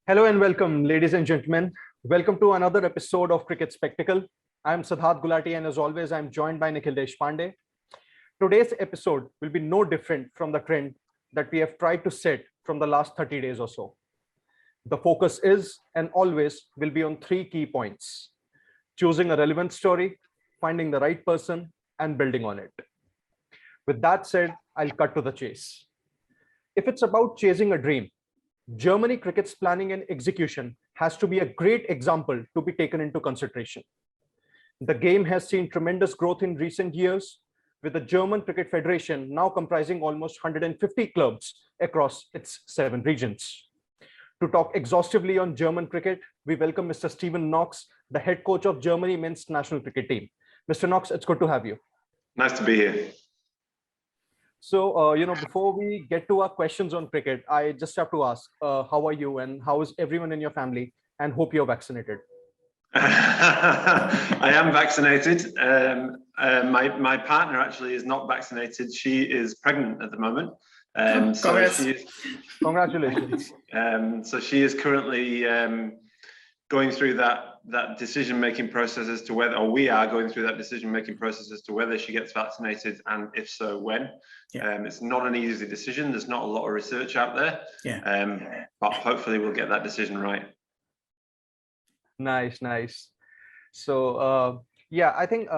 Hello and welcome, ladies and gentlemen. Welcome to another episode of Cricket Spectacle. I'm Siddharth Gulati, and as always, I'm joined by Nikhil Deshpande. Today's episode will be no different from the trend that we have tried to set from the last 30 days or so. The focus is and always will be on three key points: choosing a relevant story, finding the right person, and building on it. With that said, I'll cut to the chase. If it's about chasing a dream, Germany cricket's planning and execution has to be a great example to be taken into consideration. The game has seen tremendous growth in recent years, with the German Cricket Federation now comprising almost 150 clubs across its 7 regions. To talk exhaustively on German cricket, we welcome Mr. Stephen Knox, the head coach of Germany men's national cricket team. Mr. Knox, it's good to have you. Nice to be here. So, before we get to our questions on cricket, I just have to ask, how are you and how is everyone in your family? And hope you're vaccinated. I am vaccinated. My partner actually is not vaccinated. She is pregnant at the moment. Congratulations. So she is currently going through that decision-making process as to whether, or we are going through that decision-making process as to whether she gets vaccinated, and if so, when. Yeah. It's not an easy decision. There's not a lot of research out there. Yeah. But hopefully we'll get that decision right. Nice. So, I think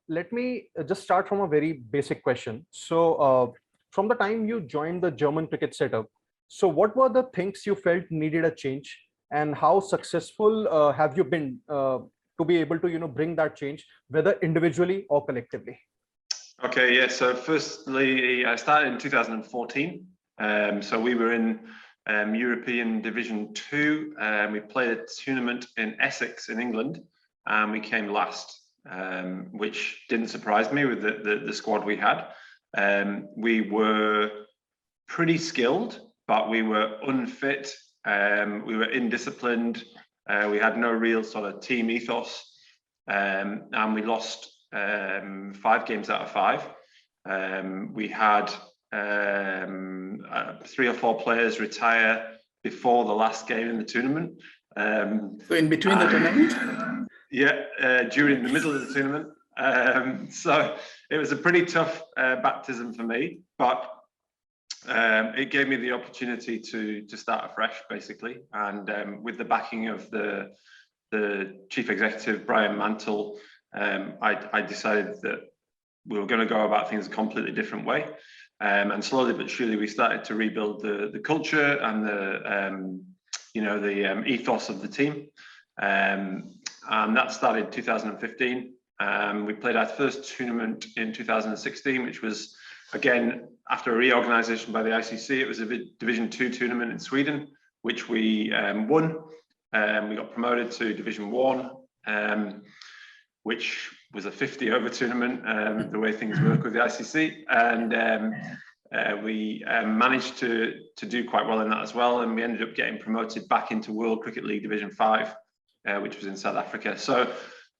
let me just start from a very basic question. So, from the time you joined the German cricket setup, so what were the things you felt needed a change? And how successful have you been to be able to bring that change, whether individually or collectively? Okay, yeah. So firstly, I started in 2014. So we were in European Division 2. We played a tournament in Essex in England, and we came last, which didn't surprise me with the squad we had. We were pretty skilled, but we were unfit. We were indisciplined. We had no real sort of team ethos, and we lost 5 games out of 5. We had 3 or 4 players retire before the last game in the tournament. So in between the tournament? Yeah, during the middle of the tournament. So it was a pretty tough baptism for me, but it gave me the opportunity to start afresh, basically. And with the backing of the chief executive, Brian Mantle, I decided that we were going to go about things a completely different way. And slowly but surely, we started to rebuild the culture and the ethos of the team. And that started 2015. We played our first tournament in 2016, which was, again, after a reorganization by the ICC. It was a Division 2 tournament in Sweden, which we won. We got promoted to Division 1, which was a 50-over tournament, the way things work with the ICC. And we managed to do quite well in that as well. And we ended up getting promoted back into World Cricket League Division 5, which was in South Africa. So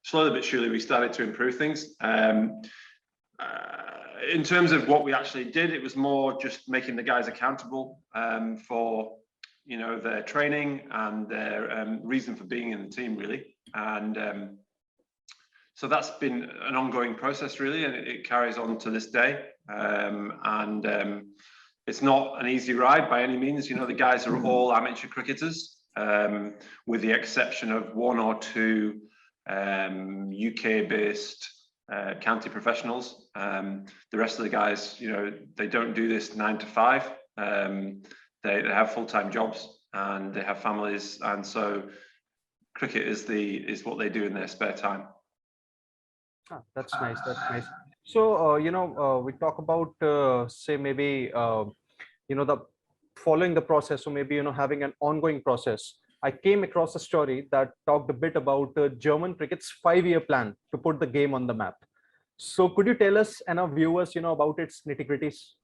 slowly but surely, we started to improve things. In terms of what we actually did, it was more just making the guys accountable for their training and their reason for being in the team, really. And so that's been an ongoing process, really, and it carries on to this day. It's not an easy ride by any means. The guys are all amateur cricketers, with the exception of 1 or 2 UK-based county professionals. The rest of the guys, they don't do this 9 to 5. They have full-time jobs and they have families, and so cricket is what they do in their spare time. That's nice. So we talk about say maybe the following the process, or maybe having an ongoing process. I came across a story that talked a bit about German cricket's 5-year plan to put the game on the map. So could you tell us and our viewers, about its nitty-gritties?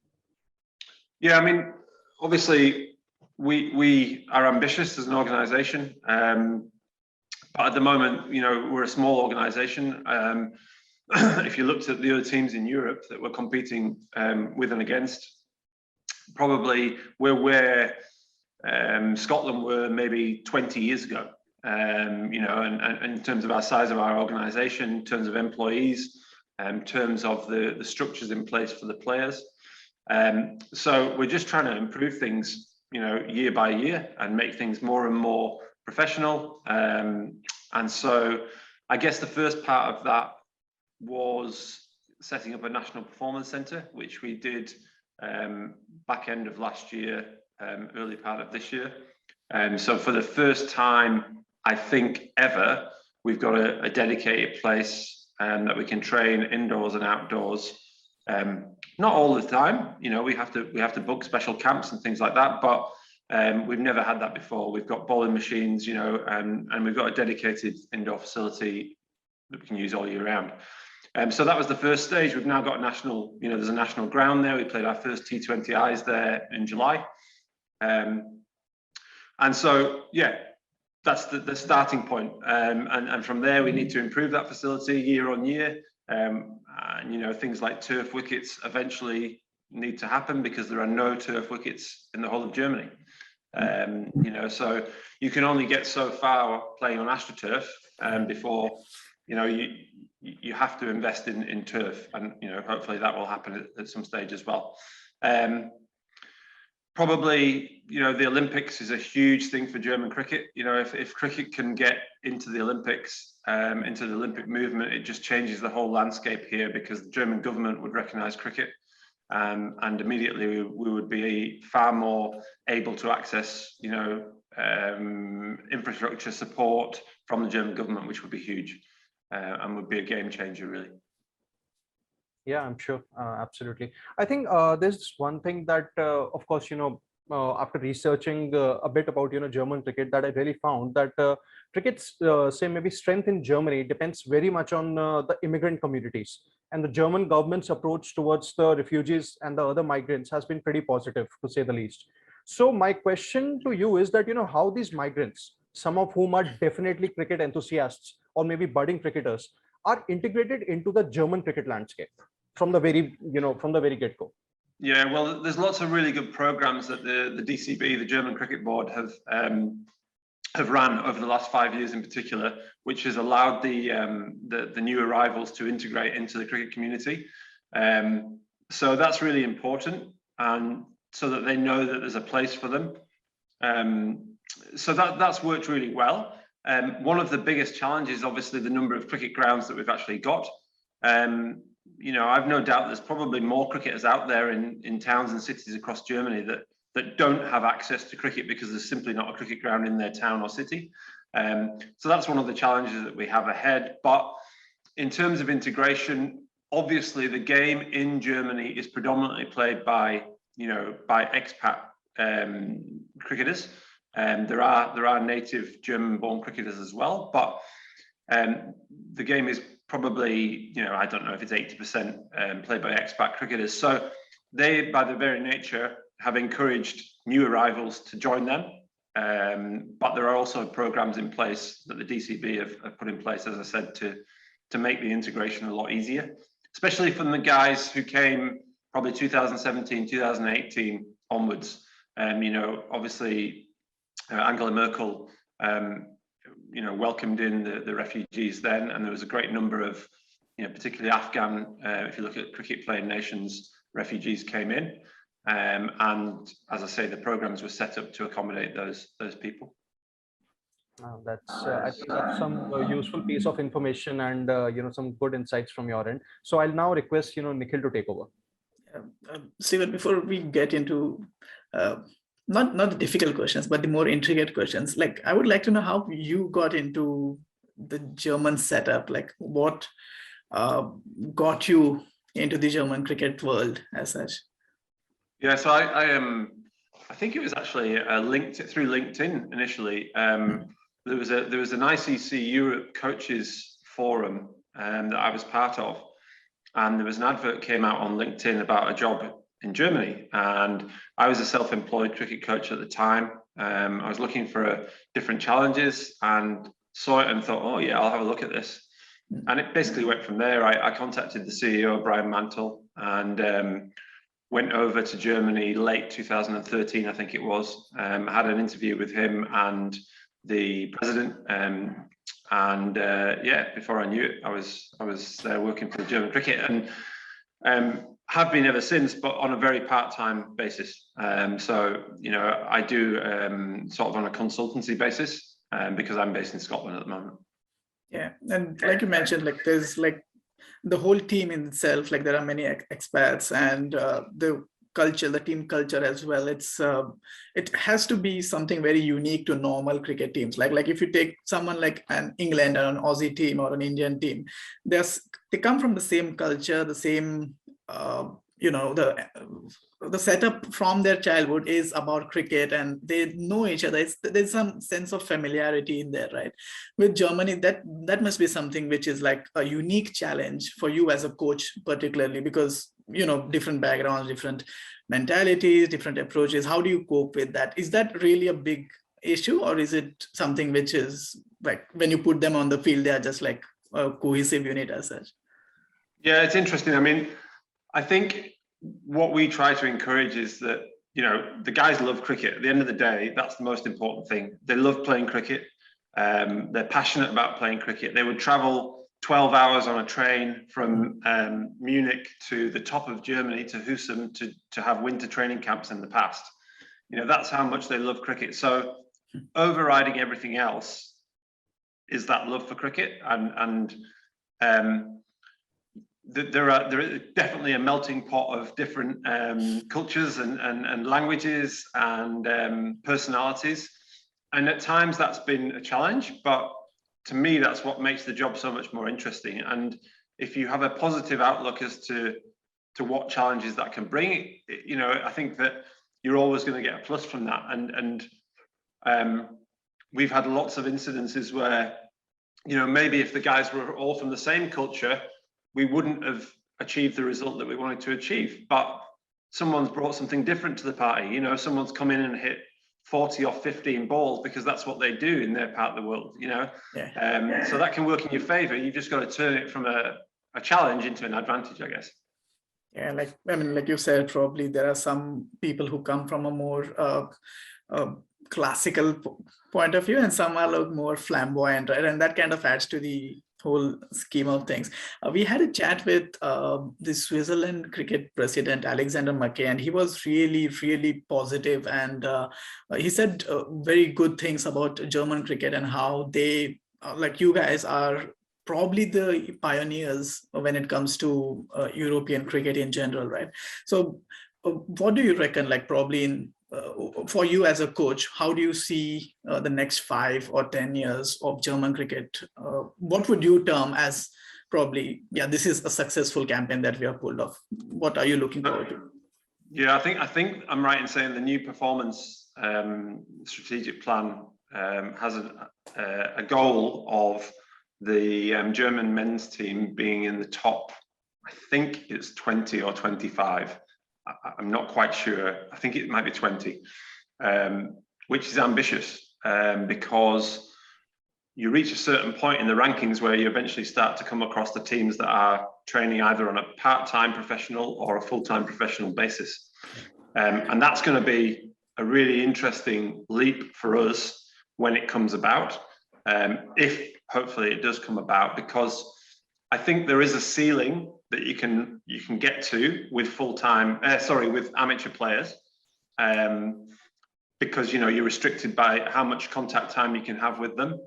Yeah, I mean, obviously, we are ambitious as an organization, but at the moment, we're a small organization. If you looked at the other teams in Europe that we're competing with and against, probably we're where Scotland were maybe 20 years ago. And in terms of our size of our organisation, in terms of employees, in terms of the structures in place for the players. So we're just trying to improve things, year by year and make things more and more professional. And so I guess the first part of that was setting up a national performance centre, which we did back end of last year, early part of this year. So for the first time, I think ever, we've got a dedicated place that we can train indoors and outdoors. Not all the time, we have to book special camps and things like that, but we've never had that before. We've got bowling machines, and we've got a dedicated indoor facility that we can use all year round. So that was the first stage. We've now got a national, there's a national ground there. We played our first T20Is there in July. And so, yeah, that's the starting point. And from there, we need to improve that facility year on year. And, things like turf wickets eventually need to happen because there are no turf wickets in the whole of Germany. So you can only get so far playing on AstroTurf before, you have to invest in turf, and hopefully that will happen at some stage as well. Probably, the Olympics is a huge thing for German cricket. If cricket can get into the Olympics, into the Olympic movement, it just changes the whole landscape here, because the German government would recognise cricket, and immediately we would be far more able to access, infrastructure support from the German government, which would be huge. And would be a game changer, really. Yeah, I'm sure. Absolutely. I think there's one thing that, of course, after researching a bit about, German cricket, that I really found that cricket's, say, maybe strength in Germany depends very much on the immigrant communities. And the German government's approach towards the refugees and the other migrants has been pretty positive, to say the least. So my question to you is that, how these migrants, some of whom are definitely cricket enthusiasts or maybe budding cricketers, are integrated into the German cricket landscape from the very get-go. Yeah, well, there's lots of really good programs that the DCB, the German Cricket Board, have ran over the last 5 years in particular, which has allowed the new arrivals to integrate into the cricket community. So that's really important, and so that they know that there's a place for them. So that's worked really well. One of the biggest challenges, obviously, the number of cricket grounds that we've actually got. I've no doubt there's probably more cricketers out there in towns and cities across Germany that don't have access to cricket because there's simply not a cricket ground in their town or city. So that's one of the challenges that we have ahead. But in terms of integration, obviously the game in Germany is predominantly played by expat cricketers. There are native German-born cricketers as well, but the game is probably, I don't know if it's 80% played by expat cricketers. So they, by their very nature, have encouraged new arrivals to join them. But there are also programs in place that the DCB have put in place, as I said, to make the integration a lot easier, especially from the guys who came probably 2017, 2018 onwards. Obviously, Angela Merkel, welcomed in the refugees then, and there was a great number of, particularly Afghan, if you look at cricket playing nations, refugees came in, and as I say, the programs were set up to accommodate those people. I think that's some useful piece of information and some good insights from your end. So I'll now request Nikhil to take over. Steven, before we get into not the difficult questions, but the more intricate questions, like I would like to know how you got into the German setup, like what got you into the German cricket world as such. Yeah, so I think it was actually through LinkedIn initially. There was an ICC Europe coaches forum that I was part of, and there was an advert came out on LinkedIn about a job in Germany, and I was a self-employed cricket coach at the time. I was looking for different challenges and saw it and thought, oh yeah, I'll have a look at this. And it basically went from there. I contacted the CEO, Brian Mantle, and went over to Germany late 2013, I think it was. I had an interview with him and the president, yeah, before I knew it, I was working for the German cricket, and have been ever since, but on a very part-time basis. So, you know, I do sort of on a consultancy basis, because I'm based in Scotland at the moment. Yeah, and like you mentioned, like there's like the whole team in itself, like there are many expats, and the culture, the team culture as well. It has to be something very unique to normal cricket teams. Like if you take someone like an England or an Aussie team or an Indian team, they come from the same culture, the same you know, the setup from their childhood is about cricket, and they know each other. There's some sense of familiarity in there, right? With Germany, that must be something which is like a unique challenge for you as a coach, particularly because, you know, different backgrounds, different mentalities, different approaches. How do you cope with that? Is that really a big issue, or is it something which is like when you put them on the field, they are just like a cohesive unit as such? Yeah, it's interesting. I mean, I think what we try to encourage is that, you know, the guys love cricket. At the end of the day, that's the most important thing. They love playing cricket. They're passionate about playing cricket. They would travel 12 hours on a train from Munich to the top of Germany, to Husum, to have winter training camps in the past. You know, that's how much they love cricket. So overriding everything else is that love for cricket, and there is definitely a melting pot of different cultures and languages and personalities, and at times that's been a challenge, but to me that's what makes the job so much more interesting. And if you have a positive outlook as to what challenges that can bring, you know, I think that you're always going to get a plus from that. And we've had lots of incidences where, you know, maybe if the guys were all from the same culture, we wouldn't have achieved the result that we wanted to achieve. But someone's brought something different to the party. You know, someone's come in and hit 40 or 15 balls because that's what they do in their part of the world, you know. Yeah. So that can work in your favor. You've just got to turn it from a challenge into an advantage, I guess. Yeah, like, I mean, like you said, probably there are some people who come from a more classical point of view, and some are like more flamboyant, right? And that kind of adds to the whole scheme of things. We had a chat with the Switzerland cricket president, Alexander McKay, and he was really, really positive, and he said very good things about German cricket and how they, like you guys are probably the pioneers when it comes to European cricket in general, right? So what do you reckon, like probably in for you as a coach, how do you see the next 5 or 10 years of German cricket? What would you term as probably, yeah, this is a successful campaign that we have pulled off? What are you looking forward to? Yeah, I think I'm right in saying the new performance strategic plan has a goal of the German men's team being in the top, I think it's 20 or 25. I'm not quite sure. I think it might be 20, which is ambitious because you reach a certain point in the rankings where you eventually start to come across the teams that are training either on a part-time professional or a full-time professional basis. And that's going to be a really interesting leap for us when it comes about, if hopefully it does come about, because I think there is a ceiling that you can get to with with amateur players, because, you know, you're restricted by how much contact time you can have with them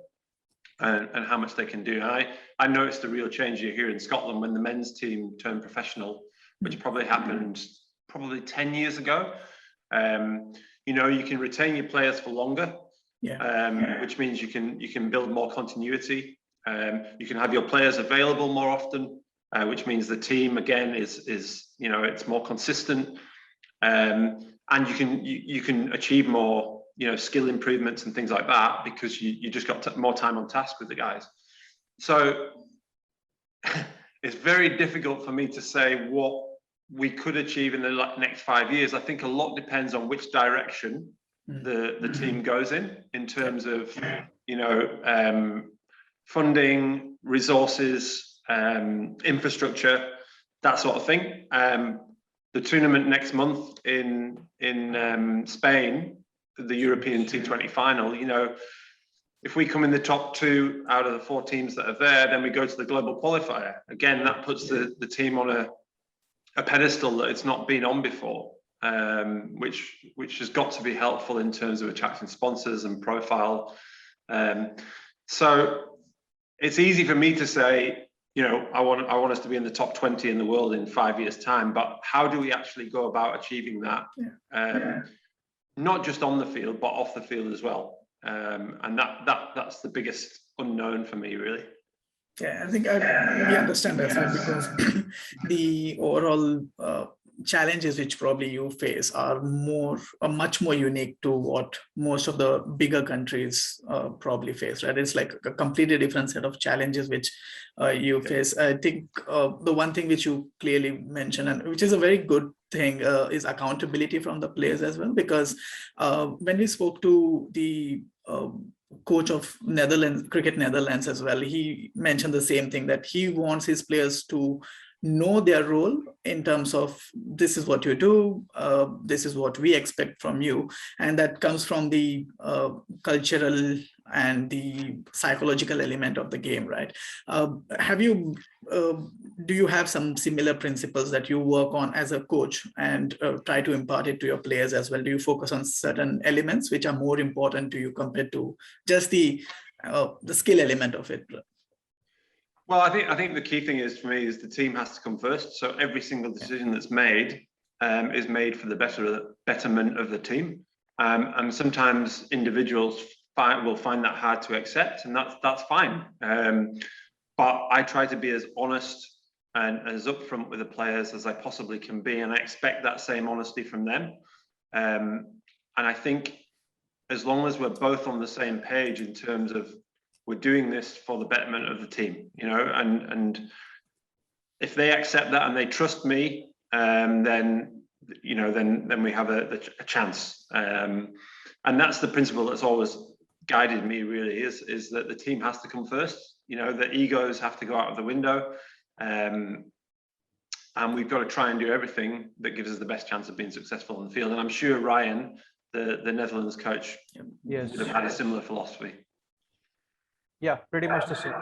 and how much they can do. And I noticed a real change here in Scotland when the men's team turned professional, which probably happened 10 years ago. You know, you can retain your players for longer, which means you can build more continuity. You can have your players available more often, which means the team again is you know, it's more consistent, and you can achieve more, you know, skill improvements and things like that because you just got more time on task with the guys. So it's very difficult for me to say what we could achieve in the next 5 years. I think a lot depends on which direction the team goes in terms of, you know, funding, resources, infrastructure, that sort of thing. the tournament next month in Spain, the European T20 final, you know, if we come in the top 2 out of the 4 teams that are there, then we go to the global qualifier. Again, that puts the team on a pedestal that it's not been on before, which has got to be helpful in terms of attracting sponsors and profile. So it's easy for me to say, you know, I want us to be in the top 20 in the world in 5 years' time, but how do we actually go about achieving that? Not just on the field, but off the field as well. And that's the biggest unknown for me, really. Yeah, I think we understand that, right? Because the overall challenges which probably you face are much more unique to what most of the bigger countries probably face, right? It's like a completely different set of challenges which you face. I think the one thing which you clearly mentioned, and which is a very good thing, is accountability from the players as well. Because when we spoke to the coach of Cricket Netherlands as well, he mentioned the same thing, that he wants his players to know their role in terms of, this is what you do, this is what we expect from you, and that comes from the cultural and the psychological element of the game, right? Do you have some similar principles that you work on as a coach and try to impart it to your players as well? Do you focus on certain elements which are more important to you compared to just the skill element of it? Well, I think the key thing is, for me, is the team has to come first. So every single decision that's made is made for the betterment of the team. And sometimes individuals will find that hard to accept, and that's fine. But I try to be as honest and as upfront with the players as I possibly can be, and I expect that same honesty from them. And I think as long as we're both on the same page in terms of, we're doing this for the betterment of the team, you know, and if they accept that and they trust me, then, you know, then we have a chance. And that's the principle that's always guided me, really, is that the team has to come first. You know, the egos have to go out of the window, and we've got to try and do everything that gives us the best chance of being successful on the field. And I'm sure Ryan, the Netherlands coach, would have had a similar philosophy. Yeah, pretty much the same.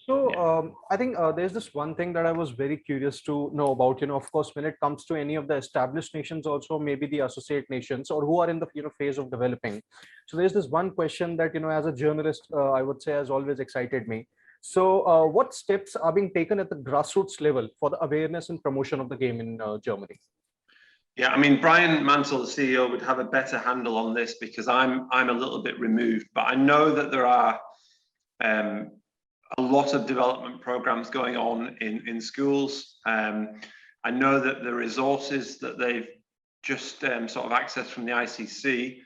So I think there's this one thing that I was very curious to know about. You know, of course, when it comes to any of the established nations, also maybe the associate nations, or who are in the phase of developing. So there's this one question that, you know, as a journalist, I would say has always excited me. So what steps are being taken at the grassroots level for the awareness and promotion of the game in Germany? Yeah, I mean, Brian Mansell, the CEO, would have a better handle on this, because I'm a little bit removed, but I know that there are a lot of development programs going on in schools. I know that the resources that they've just sort of accessed from the ICC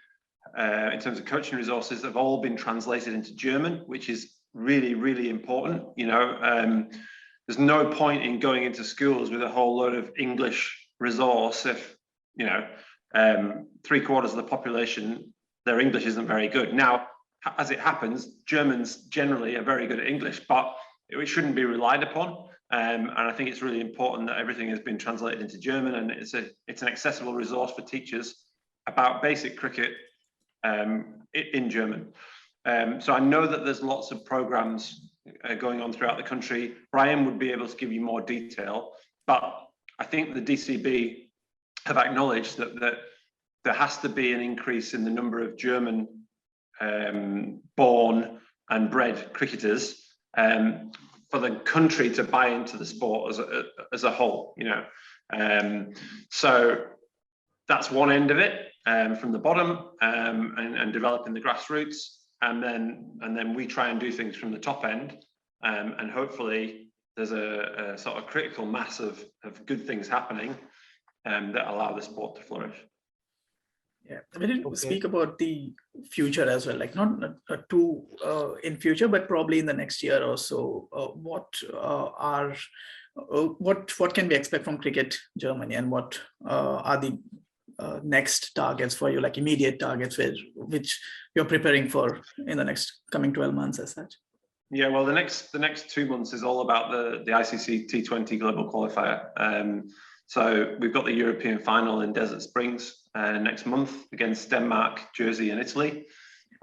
in terms of coaching resources have all been translated into German, which is really, really important. You know, there's no point in going into schools with a whole load of English resource if, you know, 3/4 of the population, their English isn't very good. Now, as it happens, Germans generally are very good at English, but it shouldn't be relied upon. And I think it's really important that everything has been translated into German, and it's an accessible resource for teachers about basic cricket in German. So I know that there's lots of programs going on throughout the country. Brian would be able to give you more detail, but I think the DCB have acknowledged that there has to be an increase in the number of German born and bred cricketers for the country to buy into the sport as a whole, you know. So that's one end of it, from the bottom, and developing the grassroots, and then we try and do things from the top end, and hopefully there's a sort of critical mass of good things happening that allow the sport to flourish. Yeah, we didn't speak about the future as well, like not too in future, but probably in the next year or so. What can we expect from Cricket Germany, and what are the next targets for you, like immediate targets which you're preparing for in the next coming 12 months as such? Yeah, well, the next 2 months is all about the ICC T20 Global Qualifier. So we've got the European final in Desert Springs next month against Denmark, Jersey, and Italy.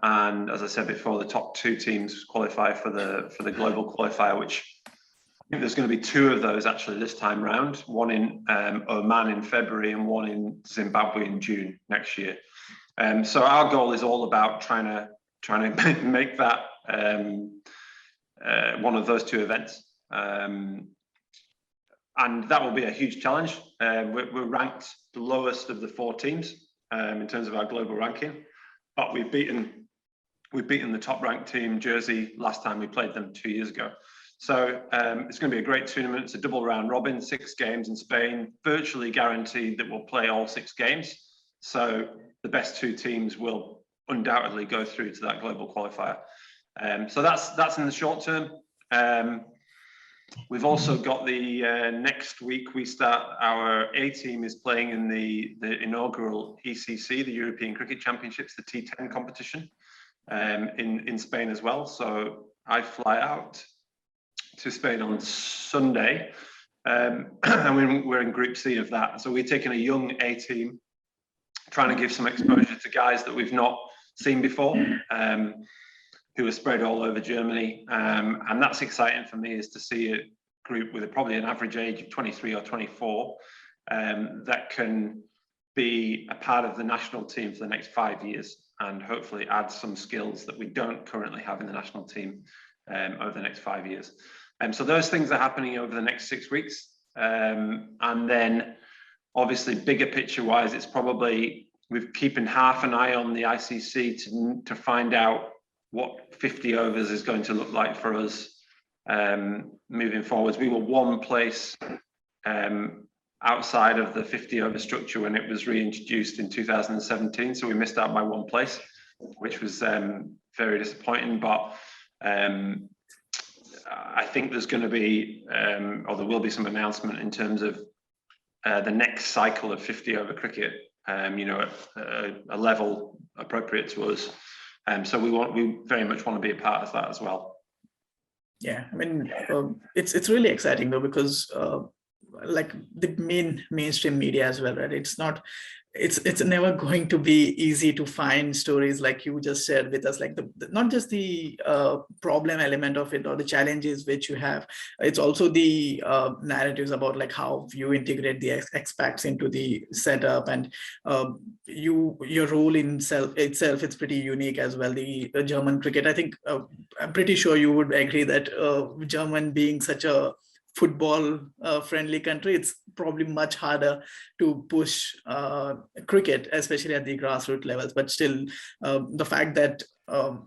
And as I said before, the top 2 teams qualify for the global qualifier, which I think there's going to be 2 of those actually this time round. One in Oman in February and one in Zimbabwe in June next year. So our goal is all about trying to make that one of those 2 events. And that will be a huge challenge. We're ranked the lowest of the 4 teams in terms of our global ranking, but we've beaten the top ranked team, Jersey, last time we played them 2 years ago. So it's going to be a great tournament. It's a double round robin, 6 games in Spain, virtually guaranteed that we'll play all 6 games. So the best 2 teams will undoubtedly go through to that global qualifier. So that's in the short term. We've also got the next week we start, our A team is playing in the inaugural ECC, the European Cricket Championships, the T10 competition in Spain as well. So I fly out to Spain on Sunday, and we're in Group C of that. So we're taking a young A team, trying to give some exposure to guys that we've not seen before, who are spread all over Germany. And that's exciting for me, is to see a group with probably an average age of 23 or 24 that can be a part of the national team for the next 5 years and hopefully add some skills that we don't currently have in the national team over the next 5 years. So those things are happening over the next 6 weeks. And then obviously bigger picture wise, it's probably, we're keeping half an eye on the ICC to find out what 50 overs is going to look like for us moving forwards. We were 1 place outside of the 50 over structure when it was reintroduced in 2017. So we missed out by 1 place, which was very disappointing. But I think there's going to be, or there will be, some announcement in terms of the next cycle of 50 over cricket, you know, at a level appropriate to us. So we very much want to be a part of that as well. Yeah, I mean, it's really exciting though, because like the mainstream media as well, right? It's never going to be easy to find stories like you just shared with us, like not just the problem element of it or the challenges which you have, it's also the narratives about like how you integrate the expats into the setup, and your role in itself, it's pretty unique as well. The German cricket, I think, I'm pretty sure you would agree that German being such a football friendly country, it's probably much harder to push cricket, especially at the grassroots levels. But still, the fact that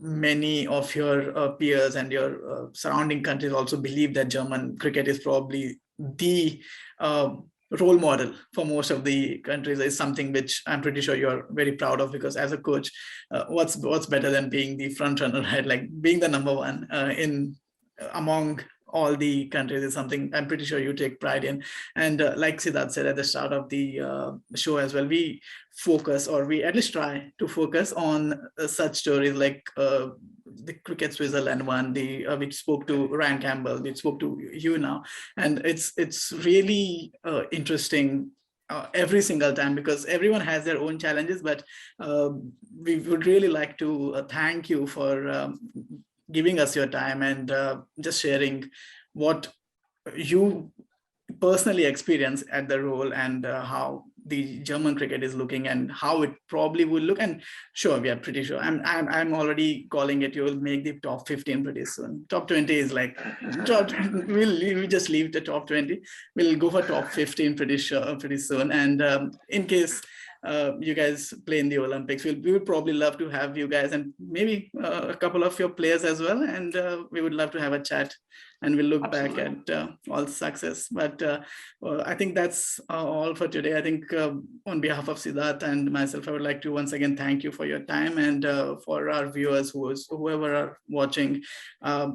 many of your peers and your surrounding countries also believe that German cricket is probably the role model for most of the countries is something which I'm pretty sure you're very proud of, because as a coach, what's better than being the front runner, right? Like being the number 1 in among all the countries is something I'm pretty sure you take pride in. And like Siddharth said at the start of the show as well, we focus, or we at least try to focus on such stories like the Cricket Switzerland one, we spoke to Ryan Campbell, we spoke to you now, and it's really interesting every single time, because everyone has their own challenges. But we would really like to thank you for giving us your time and just sharing what you personally experience at the role, and how the German cricket is looking and how it probably will look. And sure, we are pretty sure, I'm already calling it, you will make the top 15 pretty soon. Top 20 is like, we'll just leave the top 20. We'll go for top 15 pretty soon. And in case you guys play in the Olympics, we would probably love to have you guys and maybe a couple of your players as well, and we would love to have a chat, and we'll look Absolutely. Back at all success. But I think that's all for today. I think on behalf of Siddharth and myself, I would like to once again thank you for your time, and for our viewers, whoever are watching,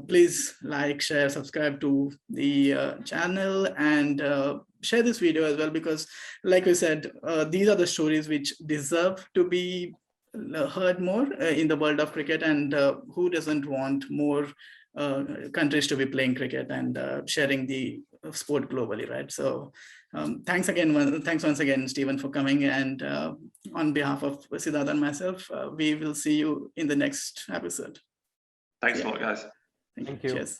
please like, share, subscribe to the channel, and share this video as well, because like we said, these are the stories which deserve to be heard more in the world of cricket, and who doesn't want more countries to be playing cricket and sharing the sport globally, right? So thanks once again, Stephen, for coming. And on behalf of Siddharth and myself, we will see you in the next episode. Thanks a lot, guys. Thank you. Cheers.